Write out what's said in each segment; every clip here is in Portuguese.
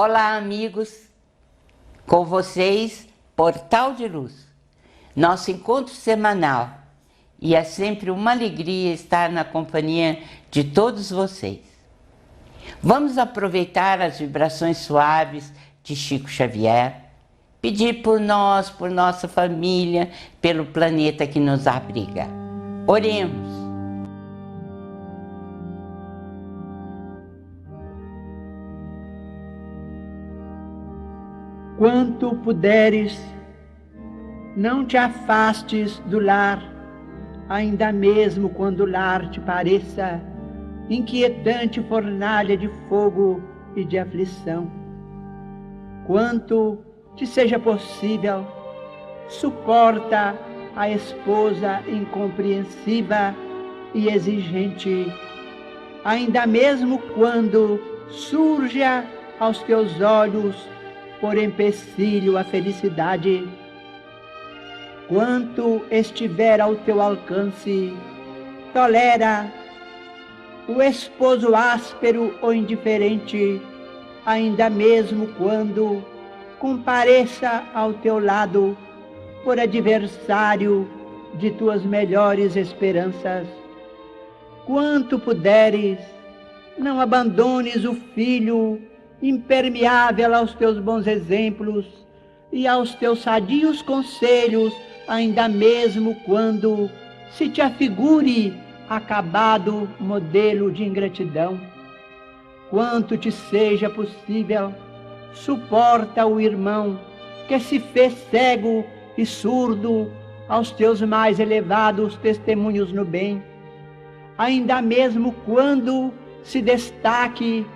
Olá, amigos, com vocês, Portal de Luz, nosso encontro semanal, e é sempre uma alegria estar na companhia de todos vocês. Vamos aproveitar as vibrações suaves de Chico Xavier, pedir por nós, por nossa família, pelo planeta que nos abriga. Oremos. Quanto puderes, não te afastes do lar, ainda mesmo quando o lar te pareça inquietante fornalha de fogo e de aflição. Quanto te seja possível, suporta a esposa incompreensiva e exigente, ainda mesmo quando surja aos teus olhos por empecilho a felicidade. Quanto estiver ao teu alcance, tolera o esposo áspero ou indiferente, ainda mesmo quando compareça ao teu lado por adversário de tuas melhores esperanças. Quanto puderes, não abandones o filho impermeável aos teus bons exemplos e aos teus sadios conselhos, ainda mesmo quando se te afigure acabado modelo de ingratidão. Quanto te seja possível, suporta o irmão que se fez cego e surdo aos teus mais elevados testemunhos no bem, ainda mesmo quando se destaque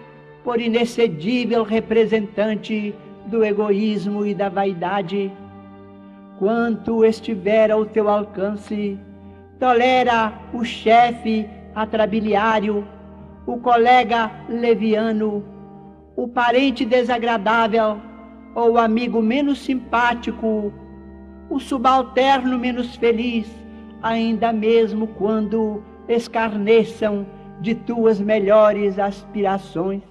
por inexcedível representante do egoísmo e da vaidade. Quanto estiver ao teu alcance, tolera o chefe atrabiliário, o colega leviano, o parente desagradável ou o amigo menos simpático, o subalterno menos feliz, ainda mesmo quando escarneçam de tuas melhores aspirações.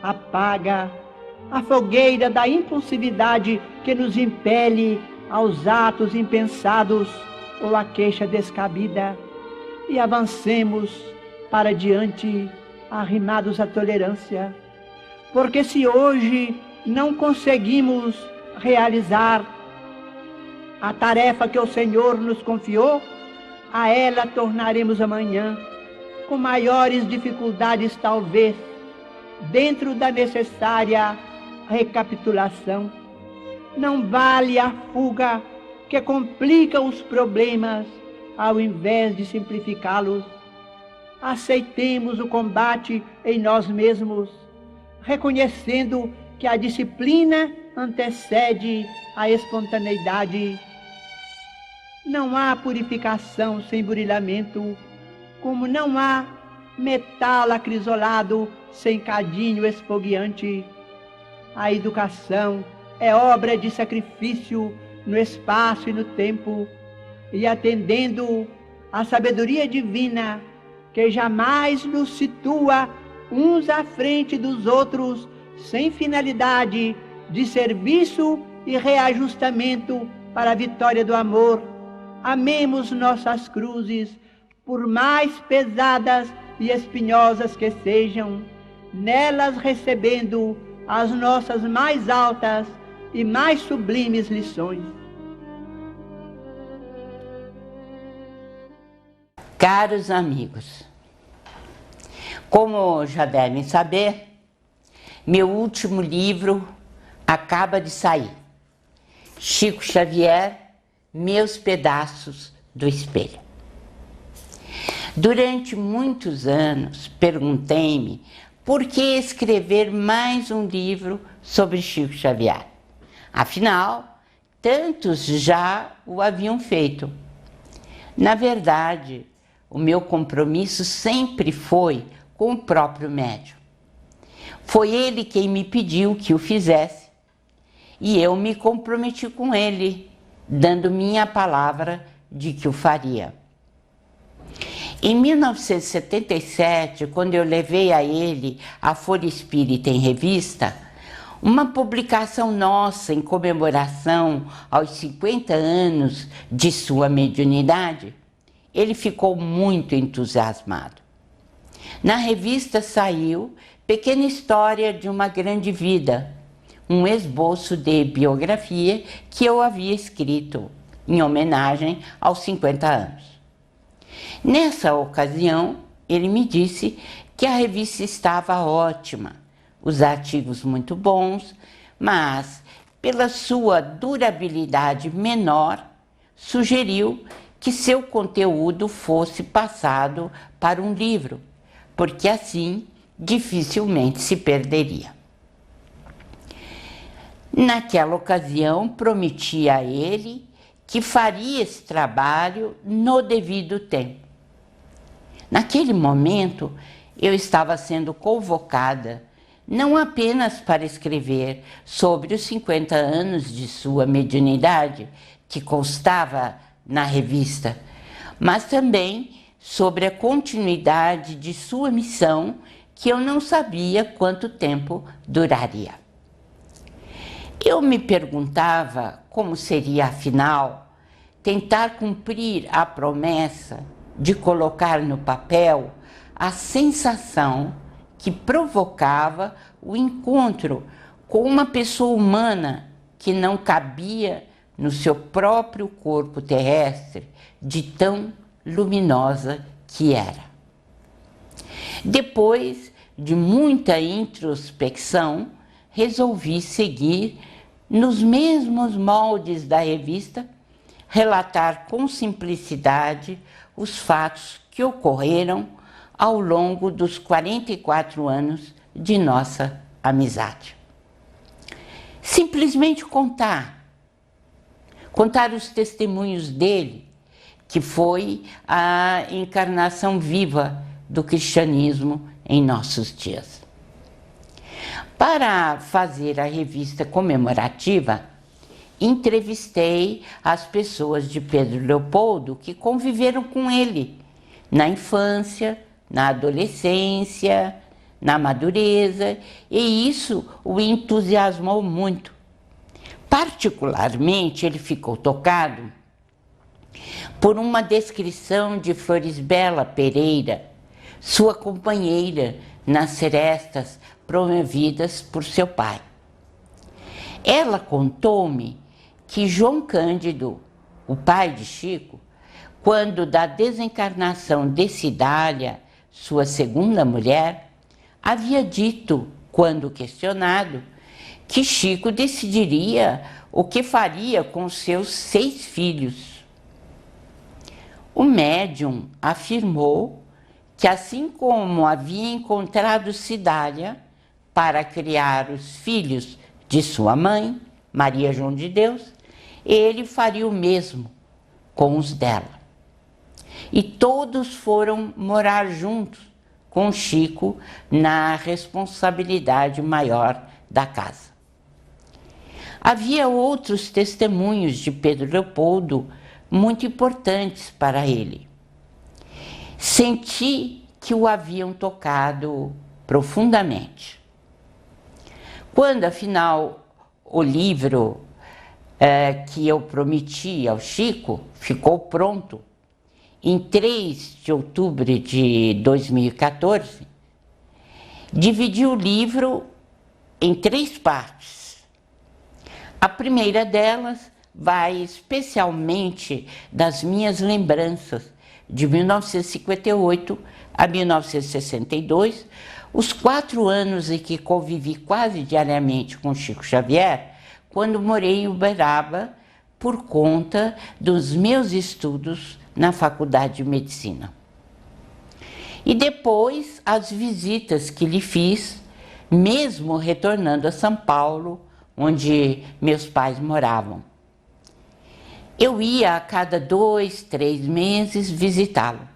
Apaga a fogueira da impulsividade que nos impele aos atos impensados ou à queixa descabida e avancemos para diante, arrimados à tolerância. Porque se hoje não conseguimos realizar a tarefa que o Senhor nos confiou, a ela tornaremos amanhã, com maiores dificuldades talvez, dentro da necessária recapitulação. Não vale a fuga que complica os problemas ao invés de simplificá-los. Aceitemos o combate em nós mesmos, reconhecendo que a disciplina antecede a espontaneidade. Não há purificação sem burilamento, como não há metal acrisolado sem cadinho esfogueante. A educação é obra de sacrifício no espaço e no tempo, e atendendo à sabedoria divina, que jamais nos situa uns à frente dos outros, sem finalidade de serviço e reajustamento para a vitória do amor, amemos nossas cruzes, por mais pesadas e espinhosas que sejam, nelas recebendo as nossas mais altas e mais sublimes lições. Caros amigos, como já devem saber, meu último livro acaba de sair. Chico Xavier, Meus Pedaços do Espelho. Durante muitos anos, perguntei-me por que escrever mais um livro sobre Chico Xavier. Afinal, tantos já o haviam feito. Na verdade, o meu compromisso sempre foi com o próprio médium. Foi ele quem me pediu que o fizesse e eu me comprometi com ele, dando minha palavra de que o faria. Em 1977, quando eu levei a ele a Folha Espírita em Revista, Uma publicação nossa em comemoração aos 50 anos de sua mediunidade, ele ficou muito entusiasmado. Na revista saiu Pequena História de uma Grande Vida, um esboço de biografia que eu havia escrito em homenagem aos 50 anos. Nessa ocasião, ele me disse que a revista estava ótima, os artigos muito bons, mas pela sua durabilidade menor, sugeriu que seu conteúdo fosse passado para um livro, porque assim dificilmente se perderia. Naquela ocasião, prometi a ele que faria esse trabalho no devido tempo. Naquele momento, eu estava sendo convocada não apenas para escrever sobre os 50 anos de sua mediunidade, que constava na revista, mas também sobre a continuidade de sua missão, que eu não sabia quanto tempo duraria. Eu me perguntava como seria, afinal, tentar cumprir a promessa de colocar no papel a sensação que provocava o encontro com uma pessoa humana que não cabia no seu próprio corpo terrestre, de tão luminosa que era. Depois de muita introspecção, resolvi seguir nos mesmos moldes da revista, relatar com simplicidade os fatos que ocorreram ao longo dos 44 anos de nossa amizade. Simplesmente contar os testemunhos dele, que foi a encarnação viva do cristianismo em nossos dias. Para fazer a revista comemorativa, entrevistei as pessoas de Pedro Leopoldo que conviveram com ele na infância, na adolescência, na madureza, e isso o entusiasmou muito. Particularmente, ele ficou tocado por uma descrição de Florisbela Pereira, sua companheira nas serestas promovidas por seu pai. Ela contou-me que João Cândido, o pai de Chico, quando da desencarnação de Cidália, sua segunda mulher, havia dito, quando questionado, que Chico decidiria o que faria com seus 6 filhos. O médium afirmou que, assim como havia encontrado Cidália para criar os filhos de sua mãe, Maria João de Deus, ele faria o mesmo com os dela. E todos foram morar juntos com Chico na responsabilidade maior da casa. Havia outros testemunhos de Pedro Leopoldo muito importantes para ele. Senti que o haviam tocado profundamente. Quando, afinal, o livro que eu prometi ao Chico ficou pronto, em 3 de outubro de 2014, dividi o livro em 3 partes. A primeira delas vai especialmente das minhas lembranças de 1958 a 1962, os 4 anos em que convivi quase diariamente com Chico Xavier, quando morei em Uberaba por conta dos meus estudos na Faculdade de Medicina. E depois as visitas que lhe fiz, mesmo retornando a São Paulo, onde meus pais moravam. Eu ia a cada 2, 3 meses visitá-lo.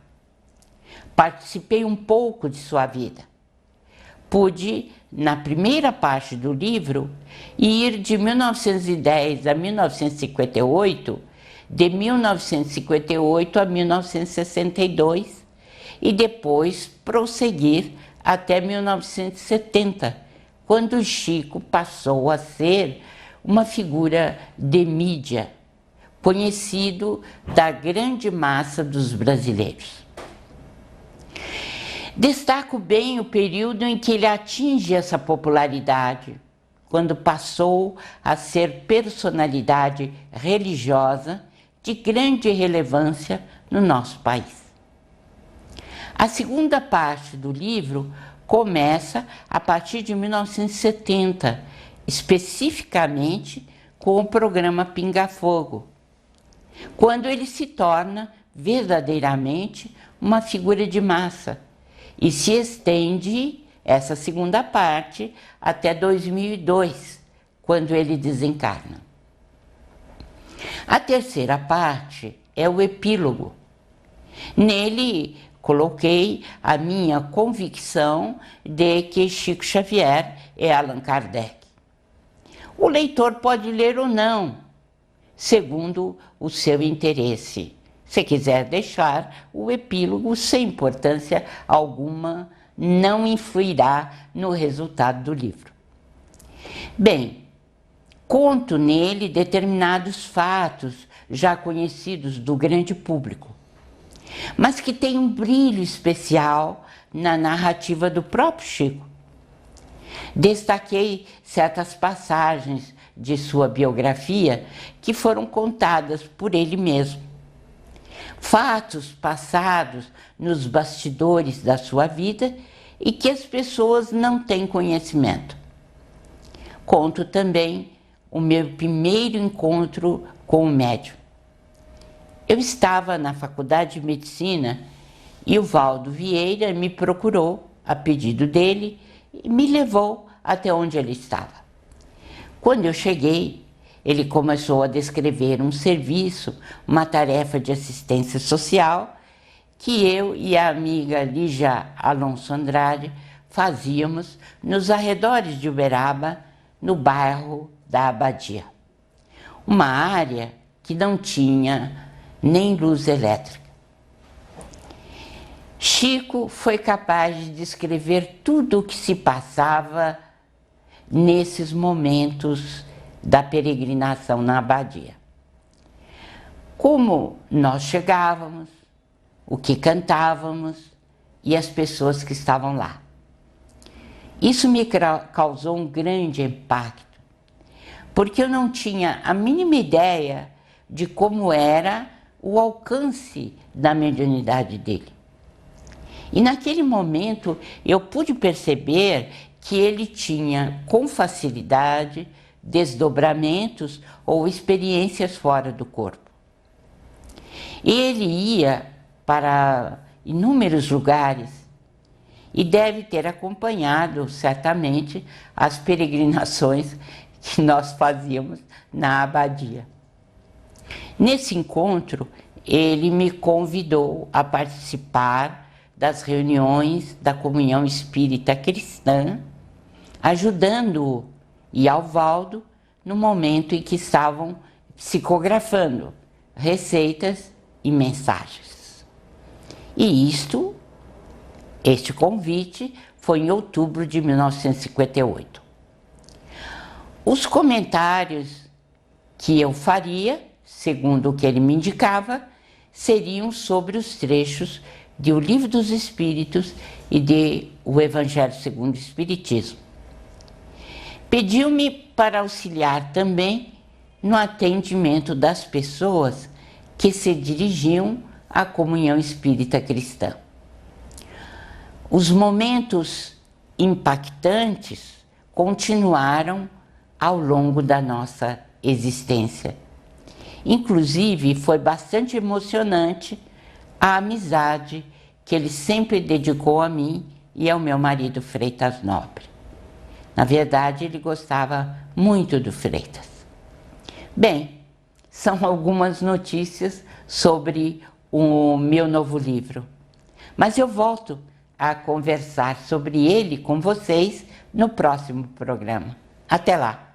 Participei um pouco de sua vida. Pude, na primeira parte do livro, ir de 1910 a 1958, de 1958 a 1962 e depois prosseguir até 1970, quando Chico passou a ser uma figura de mídia, conhecido da grande massa dos brasileiros. Destaco bem o período em que ele atinge essa popularidade, quando passou a ser personalidade religiosa de grande relevância no nosso país. A segunda parte do livro começa a partir de 1970, especificamente com o programa Pinga Fogo, quando ele se torna verdadeiramente uma figura de massa e se estende essa segunda parte até 2002, quando ele desencarna. A terceira parte é o epílogo. Nele coloquei a minha convicção de que Chico Xavier é Allan Kardec. O leitor pode ler ou não, segundo o seu interesse. Se quiser deixar o epílogo sem importância alguma, não influirá no resultado do livro. Bem, conto nele determinados fatos já conhecidos do grande público, mas que têm um brilho especial na narrativa do próprio Chico. Destaquei certas passagens de sua biografia que foram contadas por ele mesmo. Fatos passados nos bastidores da sua vida e que as pessoas não têm conhecimento. Conto também o meu primeiro encontro com o médium. Eu estava na faculdade de medicina e o Valdo Vieira me procurou a pedido dele e me levou até onde ele estava. Quando eu cheguei, ele começou a descrever um serviço, uma tarefa de assistência social que eu e a amiga Lígia Alonso Andrade fazíamos nos arredores de Uberaba, no bairro da Abadia. Uma área que não tinha nem luz elétrica. Chico foi capaz de descrever tudo o que se passava nesses momentos da peregrinação na abadia. Como nós chegávamos, o que cantávamos e as pessoas que estavam lá. Isso me causou um grande impacto, porque eu não tinha a mínima ideia de como era o alcance da mediunidade dele. E naquele momento eu pude perceber que ele tinha com facilidade desdobramentos ou experiências fora do corpo. Ele ia para inúmeros lugares e deve ter acompanhado certamente as peregrinações que nós fazíamos na abadia. Nesse encontro, ele me convidou a participar das reuniões da Comunhão Espírita Cristã, ajudando-o e ao Valdo no momento em que estavam psicografando receitas e mensagens. E este convite foi em outubro de 1958. Os comentários que eu faria, segundo o que ele me indicava, seriam sobre os trechos de O Livro dos Espíritos e de O Evangelho segundo o Espiritismo. Pediu-me para auxiliar também no atendimento das pessoas que se dirigiam à Comunhão Espírita Cristã. Os momentos impactantes continuaram ao longo da nossa existência. Inclusive, foi bastante emocionante a amizade que ele sempre dedicou a mim e ao meu marido Freitas Nobre. Na verdade, ele gostava muito do Freitas. Bem, são algumas notícias sobre o meu novo livro. Mas eu volto a conversar sobre ele com vocês no próximo programa. Até lá!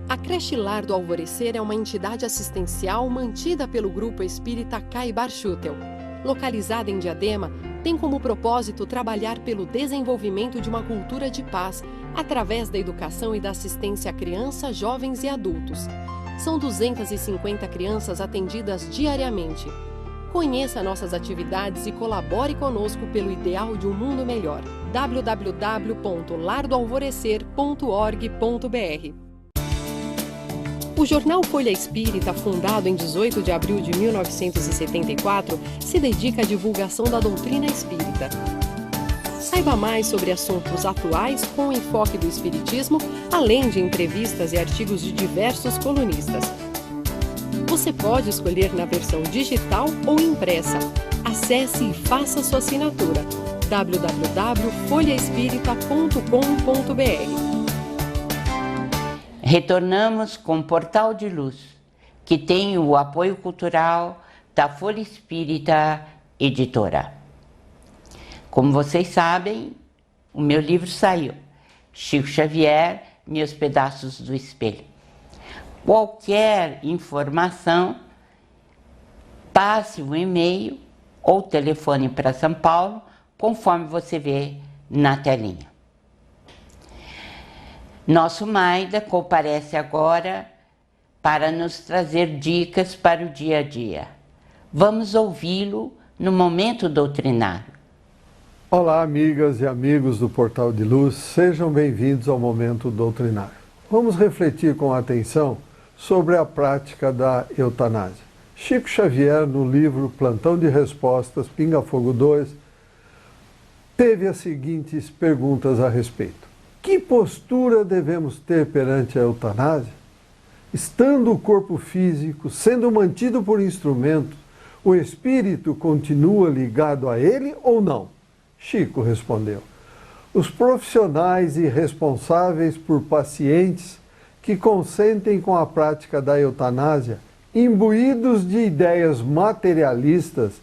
A Creche Lar do Alvorecer é uma entidade assistencial mantida pelo Grupo Espírita Caibar Schutel. Localizada em Diadema, tem como propósito trabalhar pelo desenvolvimento de uma cultura de paz, através da educação e da assistência a crianças, jovens e adultos. São 250 crianças atendidas diariamente. Conheça nossas atividades e colabore conosco pelo ideal de um mundo melhor. www.lardoalvorecer.org.br. O jornal Folha Espírita, fundado em 18 de abril de 1974, se dedica à divulgação da doutrina espírita. Saiba mais sobre assuntos atuais com o enfoque do Espiritismo, além de entrevistas e artigos de diversos colunistas. Você pode escolher na versão digital ou impressa. Acesse e faça sua assinatura. www.folhaespírita.com.br. Retornamos com Portal de Luz, que tem o apoio cultural da Folha Espírita Editora. Como vocês sabem, o meu livro saiu, Chico Xavier, Meus Pedaços do Espelho. Qualquer informação, passe um e-mail ou telefone para São Paulo, conforme você vê na telinha. Nosso Maida comparece agora para nos trazer dicas para o dia a dia. Vamos ouvi-lo no Momento Doutrinário. Olá, amigas e amigos do Portal de Luz, sejam bem-vindos ao Momento Doutrinário. Vamos refletir com atenção sobre a prática da eutanásia. Chico Xavier, no livro Plantão de Respostas, Pinga Fogo 2, teve as seguintes perguntas a respeito. Que postura devemos ter perante a eutanásia? Estando o corpo físico sendo mantido por instrumento, o espírito continua ligado a ele ou não? Chico respondeu: os profissionais e responsáveis por pacientes que consentem com a prática da eutanásia, imbuídos de ideias materialistas,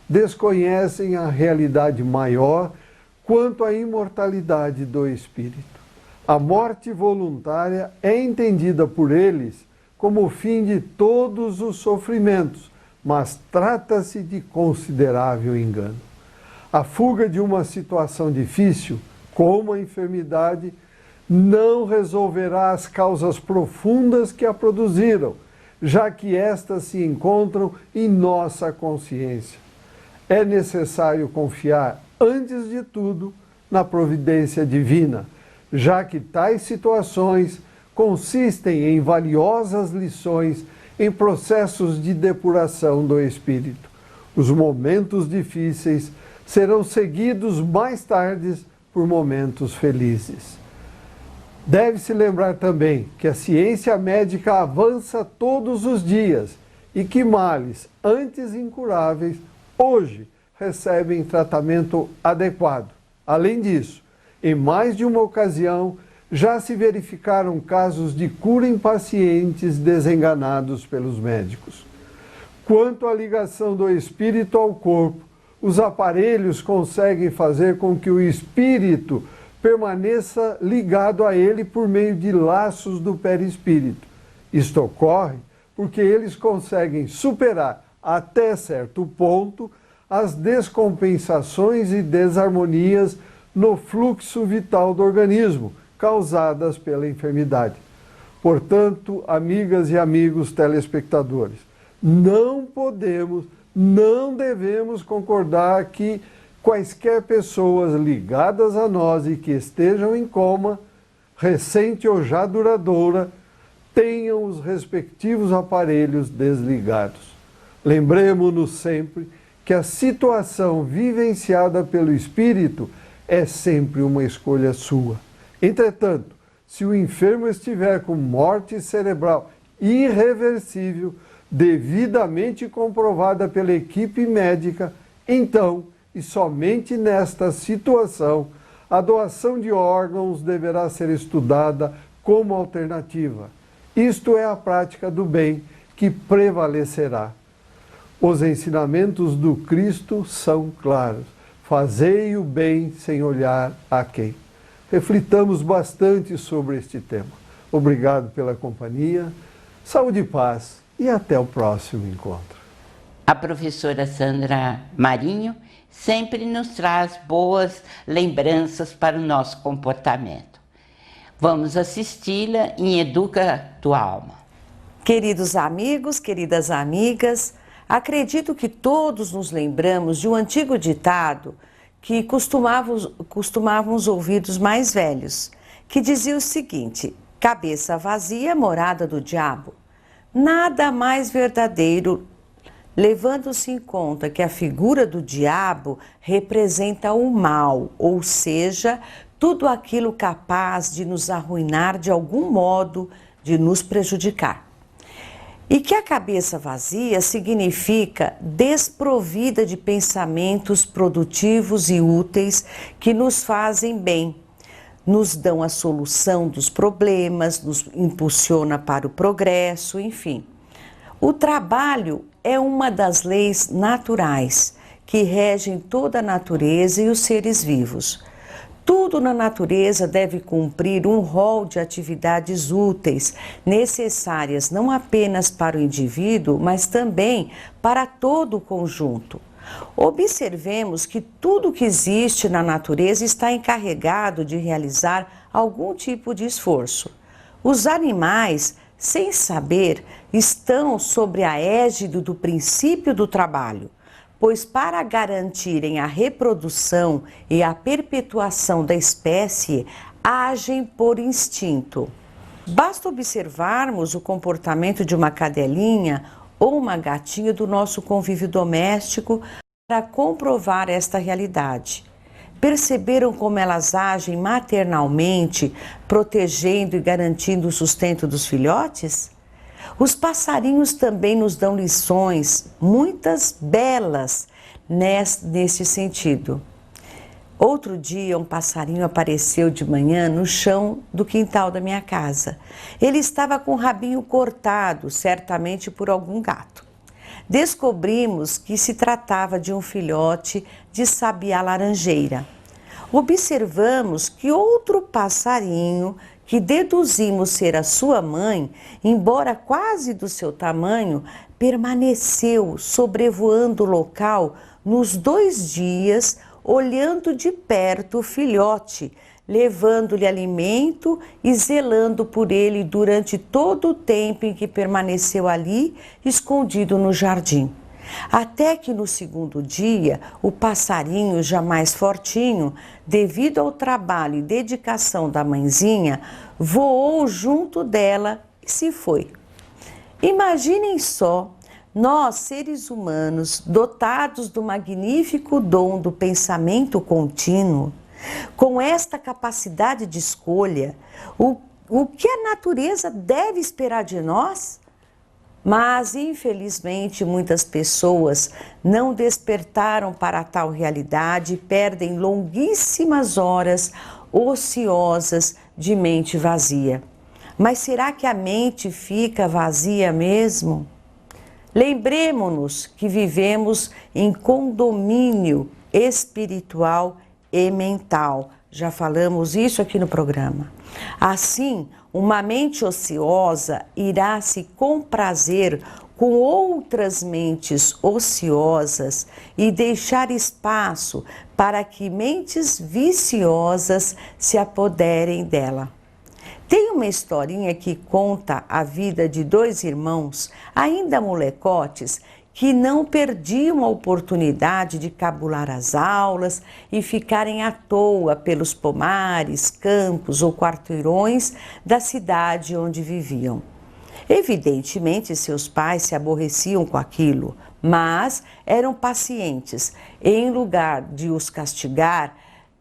desconhecem a realidade maior quanto à imortalidade do espírito. A morte voluntária é entendida por eles como o fim de todos os sofrimentos, mas trata-se de considerável engano. A fuga de uma situação difícil, como a enfermidade, não resolverá as causas profundas que a produziram, já que estas se encontram em nossa consciência. É necessário confiar, antes de tudo, na providência divina, já que tais situações consistem em valiosas lições em processos de depuração do espírito. Os momentos difíceis serão seguidos mais tarde por momentos felizes. Deve-se lembrar também que a ciência médica avança todos os dias e que males antes incuráveis hoje recebem tratamento adequado. Além disso, em mais de uma ocasião, já se verificaram casos de cura em pacientes desenganados pelos médicos. Quanto à ligação do espírito ao corpo, os aparelhos conseguem fazer com que o espírito permaneça ligado a ele por meio de laços do perispírito. Isto ocorre porque eles conseguem superar, até certo ponto, as descompensações e desarmonias no fluxo vital do organismo, causadas pela enfermidade. Portanto, amigas e amigos telespectadores, não devemos concordar que quaisquer pessoas ligadas a nós e que estejam em coma, recente ou já duradoura, tenham os respectivos aparelhos desligados. Lembremos-nos sempre que a situação vivenciada pelo espírito é sempre uma escolha sua. Entretanto, se o enfermo estiver com morte cerebral irreversível, devidamente comprovada pela equipe médica, então, e somente nesta situação, a doação de órgãos deverá ser estudada como alternativa. Isto é a prática do bem que prevalecerá. Os ensinamentos do Cristo são claros. Fazei o bem sem olhar a quem. Reflitamos bastante sobre este tema. Obrigado pela companhia, saúde e paz e até o próximo encontro. A professora Sandra Marinho sempre nos traz boas lembranças para o nosso comportamento. Vamos assisti-la em Educa Tua Alma. Queridos amigos, queridas amigas, acredito que todos nos lembramos de um antigo ditado que costumávamos ouvir dos mais velhos, que dizia o seguinte: cabeça vazia, morada do diabo. Nada mais verdadeiro, levando-se em conta que a figura do diabo representa o mal, ou seja, tudo aquilo capaz de nos arruinar de algum modo, de nos prejudicar. E que a cabeça vazia significa desprovida de pensamentos produtivos e úteis que nos fazem bem, nos dão a solução dos problemas, nos impulsiona para o progresso, enfim. O trabalho é uma das leis naturais que regem toda a natureza e os seres vivos. Tudo na natureza deve cumprir um rol de atividades úteis, necessárias não apenas para o indivíduo, mas também para todo o conjunto. Observemos que tudo que existe na natureza está encarregado de realizar algum tipo de esforço. Os animais, sem saber, estão sob a égide do princípio do trabalho, pois para garantirem a reprodução e a perpetuação da espécie, agem por instinto. Basta observarmos o comportamento de uma cadelinha ou uma gatinha do nosso convívio doméstico para comprovar esta realidade. Perceberam como elas agem maternalmente, protegendo e garantindo o sustento dos filhotes? Os passarinhos também nos dão lições, muitas belas, nesse sentido. Outro dia, um passarinho apareceu de manhã no chão do quintal da minha casa. Ele estava com o rabinho cortado, certamente por algum gato. Descobrimos que se tratava de um filhote de sabiá laranjeira. Observamos que outro passarinho, que deduzimos ser a sua mãe, embora quase do seu tamanho, permaneceu sobrevoando o local nos 2 dias, olhando de perto o filhote, levando-lhe alimento e zelando por ele durante todo o tempo em que permaneceu ali, escondido no jardim. Até que no 2º dia, o passarinho, já mais fortinho, devido ao trabalho e dedicação da mãezinha, voou junto dela e se foi. Imaginem só, nós, seres humanos, dotados do magnífico dom do pensamento contínuo, com esta capacidade de escolha, o que a natureza deve esperar de nós? Mas, infelizmente, muitas pessoas não despertaram para tal realidade e perdem longuíssimas horas ociosas de mente vazia. Mas será que a mente fica vazia mesmo? Lembremos-nos que vivemos em condomínio espiritual e mental. Já falamos isso aqui no programa. Assim, uma mente ociosa irá se comprazer com outras mentes ociosas e deixar espaço para que mentes viciosas se apoderem dela. Tem uma historinha que conta a vida de 2 irmãos, ainda molecotes, que não perdiam a oportunidade de cabular as aulas e ficarem à toa pelos pomares, campos ou quarteirões da cidade onde viviam. Evidentemente, seus pais se aborreciam com aquilo, mas eram pacientes. Em lugar de os castigar,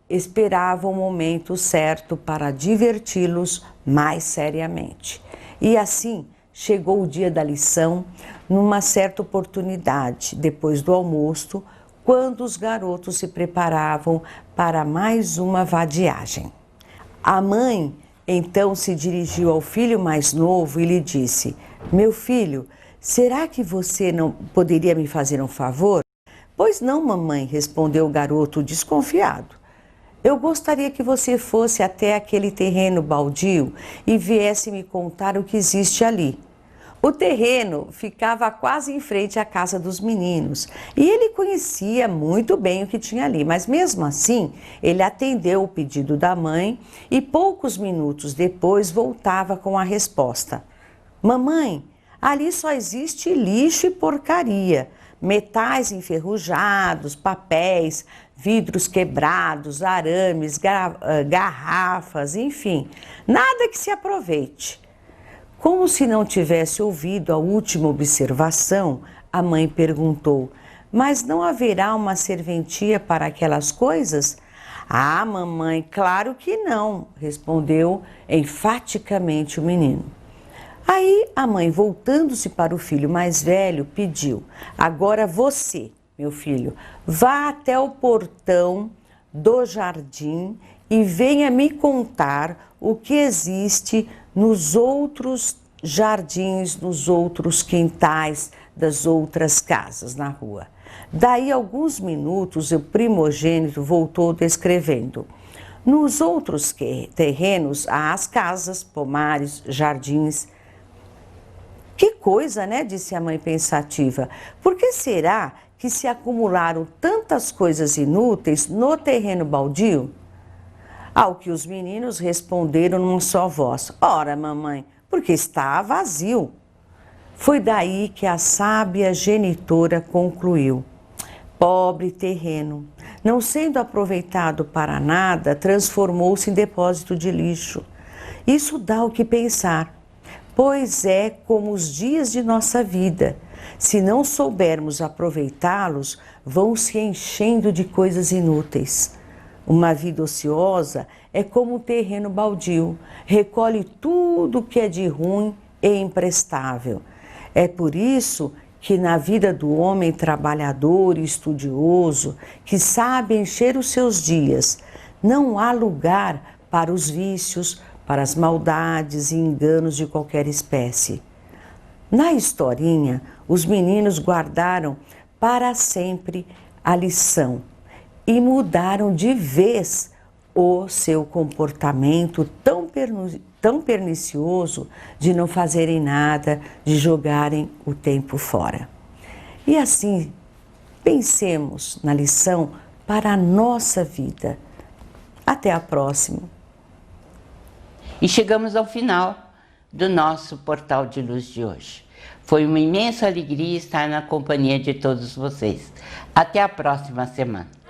esperavam o momento certo para diverti-los mais seriamente. E assim, chegou o dia da lição, numa certa oportunidade, depois do almoço, quando os garotos se preparavam para mais uma vadiagem. A mãe, então, se dirigiu ao filho mais novo e lhe disse: "Meu filho, será que você não poderia me fazer um favor?" "Pois não, mamãe", respondeu o garoto desconfiado. "Eu gostaria que você fosse até aquele terreno baldio e viesse me contar o que existe ali." O terreno ficava quase em frente à casa dos meninos e ele conhecia muito bem o que tinha ali, mas mesmo assim ele atendeu o pedido da mãe e poucos minutos depois voltava com a resposta: Mamãe, ali só existe lixo e porcaria, metais enferrujados, papéis, vidros quebrados, arames, garrafas, enfim, nada que se aproveite. Como se não tivesse ouvido a última observação, a mãe perguntou: mas não haverá uma serventia para aquelas coisas? Ah, mamãe, claro que não, respondeu enfaticamente o menino. Aí a mãe, voltando-se para o filho mais velho, pediu: agora você, meu filho, vá até o portão do jardim e venha me contar o que existe nos outros jardins, nos outros quintais das outras casas na rua. Daí alguns minutos o primogênito voltou descrevendo: nos outros terrenos há as casas, pomares, jardins. Que coisa, né? Disse a mãe pensativa. Por que será que se acumularam tantas coisas inúteis no terreno baldio? Ao que os meninos responderam numa só voz: ora, mamãe, porque está vazio. Foi daí que a sábia genitora concluiu: pobre terreno, não sendo aproveitado para nada, transformou-se em depósito de lixo. Isso dá o que pensar, pois é como os dias de nossa vida. Se não soubermos aproveitá-los, vão se enchendo de coisas inúteis. Uma vida ociosa é como um terreno baldio, recolhe tudo que é de ruim e imprestável. É por isso que na vida do homem trabalhador e estudioso, que sabe encher os seus dias, não há lugar para os vícios, para as maldades e enganos de qualquer espécie. Na historinha, os meninos guardaram para sempre a lição e mudaram de vez o seu comportamento tão pernicioso de não fazerem nada, de jogarem o tempo fora. E assim, pensemos na lição para a nossa vida. Até a próxima. E chegamos ao final do nosso Portal de Luz de hoje. Foi uma imensa alegria estar na companhia de todos vocês. Até a próxima semana.